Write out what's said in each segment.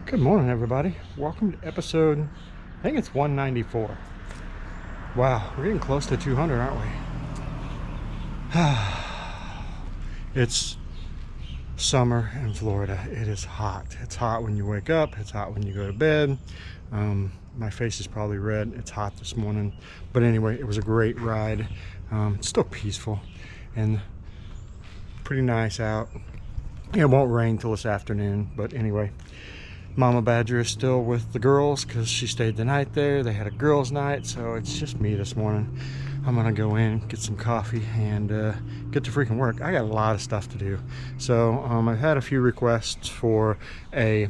Good morning, everybody. Welcome to episode, I think it's 194. Wow, we're getting close to 200, aren't we? It's summer in Florida. It is hot. It's hot when you wake up. It's hot when you go to bed. My face is probably red. It's hot this morning. But anyway, it was a great ride. It's still peaceful and pretty nice out. It won't rain till this afternoon, but anyway. Mama Badger is still with the girls because she stayed the night there. They had a girls' night, so it's just me this morning. I'm gonna go in, get some coffee, and get to freaking work. I got a lot of stuff to do. So I've had a few requests for a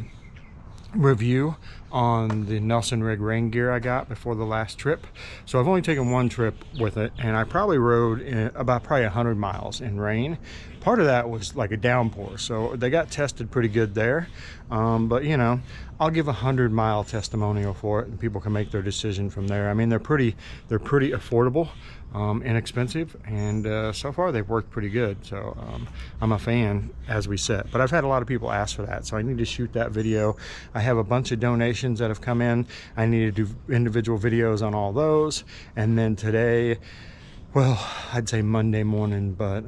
review on the Nelson Rig rain gear I got before the last trip. So I've only taken one trip with it, and I probably rode about 100 miles in rain. Part of that was like a downpour, so they got tested pretty good there. But you know, I'll give a 100-mile testimonial for it, and people can make their decision from there. I mean, they're pretty affordable, inexpensive, and so far they've worked pretty good. So I'm a fan as we sit. But I've had a lot of people ask for that, so I need to shoot that video. I have a bunch of donations that have come in. I need to do individual videos on all those, and then today, well, I'd say Monday morning, but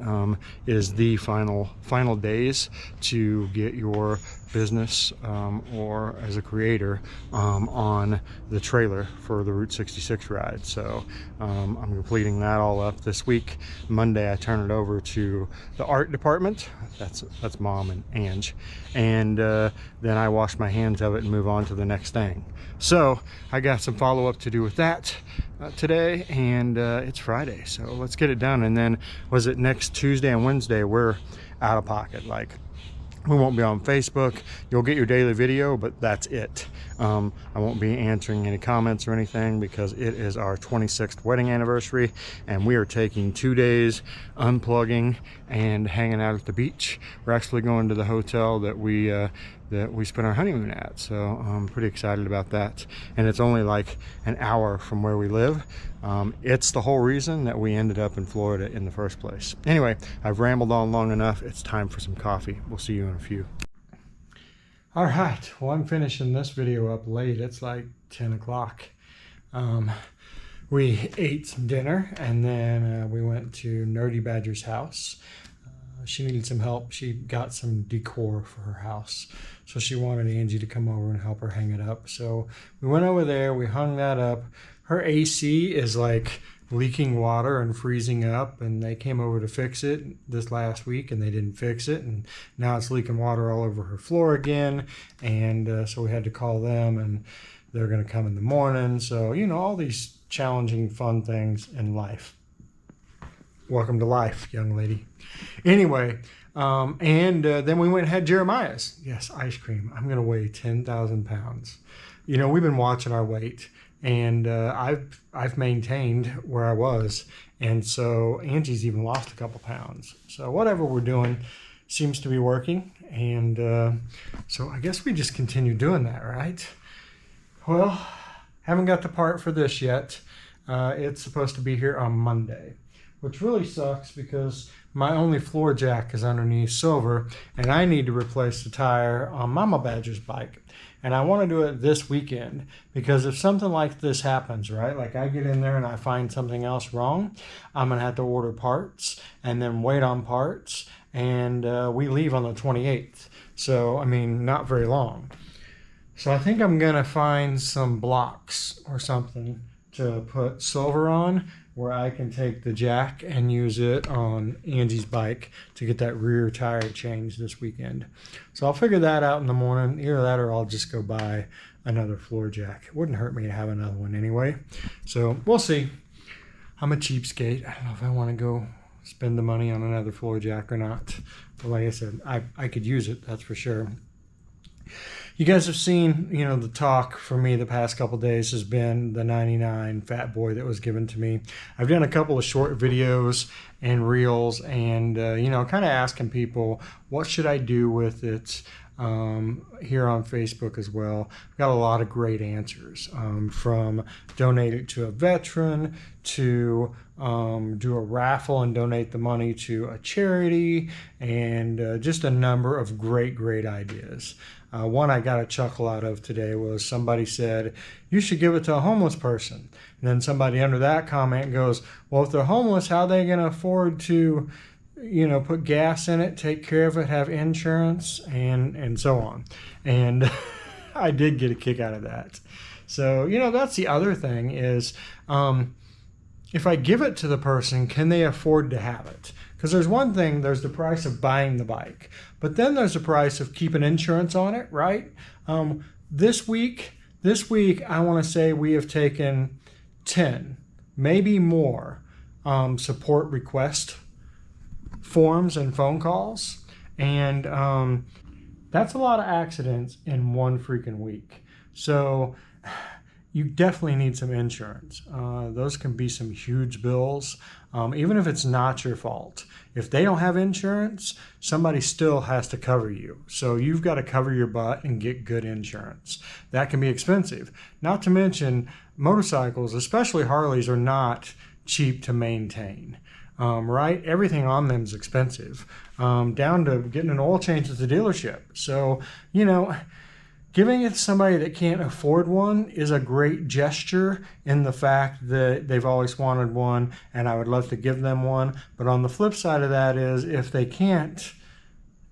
is the final days to get your business or as a creator on the trailer for the Route 66 ride. So I'm completing that all up this week. Monday I turn it over to the art department. That's Mom and Ange, and then I wash my hands of it and move on to the next thing. So I got some follow-up to do with that today, and it's Friday, so let's get it done. And then was it next Tuesday and Wednesday we're out of pocket. Like, we won't be on Facebook. You'll get your daily video, but that's it. I won't be answering any comments or anything because it is our 26th wedding anniversary, and we are taking 2 days unplugging and hanging out at the beach. We're actually going to the hotel that we spent our honeymoon at, so I'm pretty excited about that. And it's only like an hour from where we live. It's the whole reason that we ended up in Florida in the first place. Anyway, I've rambled on long enough. It's time for some coffee. We'll see you in a few. All right, well, I'm finishing this video up late. It's like 10 o'clock. We ate some dinner, and then we went to Nerdy Badger's house. She needed some help. She got some decor for her house, so she wanted Angie to come over and help her hang it up. So we went over there, we hung that up. Her AC is like leaking water and freezing up, and they came over to fix it this last week, and they didn't fix it, and now it's leaking water all over her floor again. And so we had to call them, and they're going to come in the morning. So, you know, all these challenging, fun things in life. Welcome to life, young lady. Anyway, then we went and had Jeremiah's. Yes, ice cream. I'm going to weigh 10,000 pounds. You know, we've been watching our weight, and I've maintained where I was. And so Angie's even lost a couple pounds. So whatever we're doing seems to be working. And so I guess we just continue doing that, right? Well, haven't got the part for this yet. It's supposed to be here on Monday, which really sucks because my only floor jack is underneath Silver, and I need to replace the tire on Mama Badger's bike. And I want to do it this weekend because if something like this happens, right, like I get in there and I find something else wrong, I'm going to have to order parts and then wait on parts, and we leave on the 28th. So, I mean, not very long. So I think I'm going to find some blocks or something to put Silver on, where I can take the jack and use it on Angie's bike to get that rear tire changed this weekend. So I'll figure that out in the morning. Either that or I'll just go buy another floor jack. It wouldn't hurt me to have another one anyway. So we'll see. I'm a cheapskate. I don't know if I want to go spend the money on another floor jack or not. But like I said, I could use it, that's for sure. You guys have seen, you know, the talk for me the past couple days has been the 99 Fat Boy that was given to me. I've done a couple of short videos and reels, and, you know, kind of asking people, what should I do with it? Here on Facebook as well. I've got a lot of great answers, from donate it to a veteran to do a raffle and donate the money to a charity, and just a number of great ideas. One I got a chuckle out of today was somebody said, you should give it to a homeless person. And then somebody under that comment goes, well, if they're homeless, how are they going to afford to, put gas in it, take care of it, have insurance, and so on. And I did get a kick out of that. So, that's the other thing is, if I give it to the person, can they afford to have it? Because there's one thing, there's the price of buying the bike, but then there's the price of keeping insurance on it, right? This week, I want to say we have taken 10, maybe more, support request forms and phone calls. And that's a lot of accidents in one freaking week. So you definitely need some insurance. Those can be some huge bills, even if it's not your fault. If they don't have insurance, somebody still has to cover you. So you've got to cover your butt and get good insurance. That can be expensive. Not to mention, motorcycles, especially Harleys, are not cheap to maintain. Right? Everything on them is expensive, down to getting an oil change at the dealership. So, giving it to somebody that can't afford one is a great gesture in the fact that they've always wanted one and I would love to give them one. But on the flip side of that is if they can't,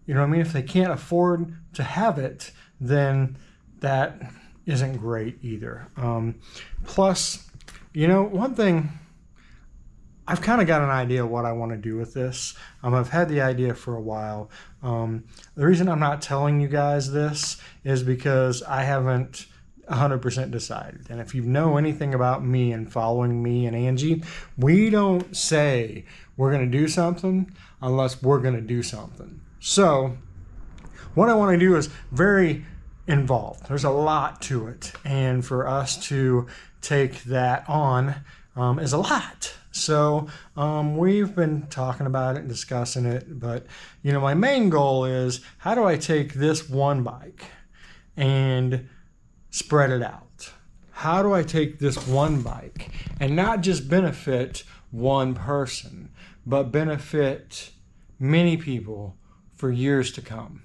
if they can't afford to have it, then that isn't great either. Plus, one thing, I've kind of got an idea what I want to do with this. I've had the idea for a while. The reason I'm not telling you guys this is because I haven't 100% decided. And if you know anything about me and following me and Angie, we don't say we're going to do something unless we're going to do something. So what I want to do is very involved. There's a lot to it. And for us to take that on is a lot. So we've been talking about it and discussing it, but my main goal is how do I take this one bike and spread it out? How do I take this one bike and not just benefit one person, but benefit many people for years to come?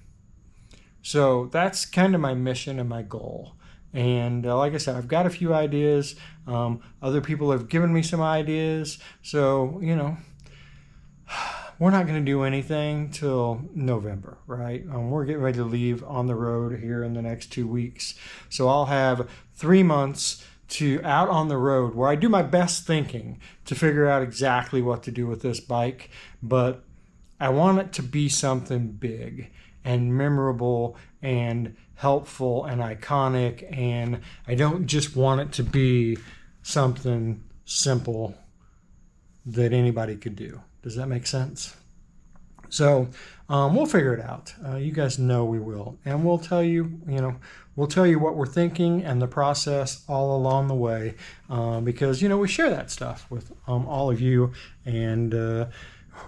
So that's kind of my mission and my goal. And like I said, I've got a few ideas. Other people have given me some ideas. So, we're not going to do anything till November, right? We're getting ready to leave on the road here in the next 2 weeks. So I'll have 3 months out on the road where I do my best thinking to figure out exactly what to do with this bike. But I want it to be something big and memorable and helpful and iconic, and I don't just want it to be something simple that anybody could do. Does that make sense? So we'll figure it out. You guys know we will, and we'll tell you, what we're thinking and the process all along the way, because we share that stuff with all of you, and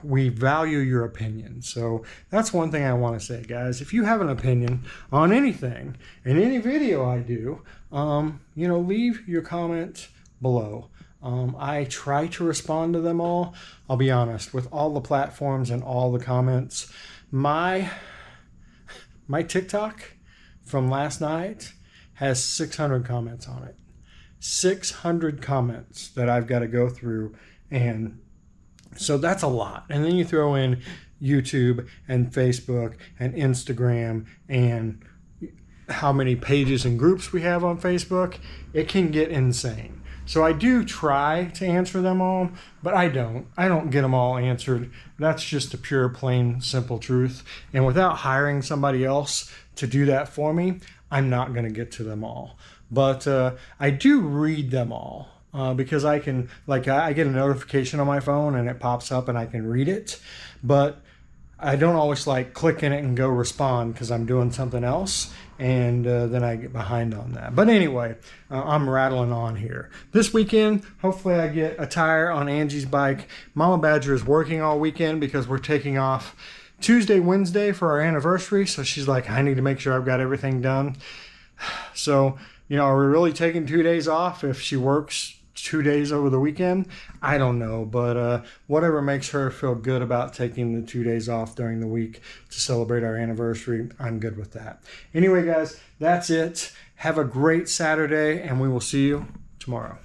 we value your opinion. So that's one thing I want to say, guys. If you have an opinion on anything in any video I do, leave your comment below. I try to respond to them all. I'll be honest, with all the platforms and all the comments, my TikTok from last night has 600 comments on it. 600 comments that I've got to go through, and so that's a lot. And then you throw in YouTube and Facebook and Instagram and how many pages and groups we have on Facebook. It can get insane. So I do try to answer them all, but I don't get them all answered. That's just a pure, plain, simple truth. And without hiring somebody else to do that for me, I'm not going to get to them all. But I do read them all. Because I can, I get a notification on my phone and it pops up and I can read it, but I don't always click in it and go respond because I'm doing something else, and then I get behind on that. But anyway, I'm rattling on here. This weekend, hopefully I get a tire on Angie's bike. Mama Badger is working all weekend because we're taking off Tuesday, Wednesday for our anniversary, so she's like, I need to make sure I've got everything done. So, are we really taking 2 days off if she works 2 days over the weekend. I don't know, but whatever makes her feel good about taking the 2 days off during the week to celebrate our anniversary, I'm good with that. Anyway, guys, that's it. Have a great Saturday, and we will see you tomorrow.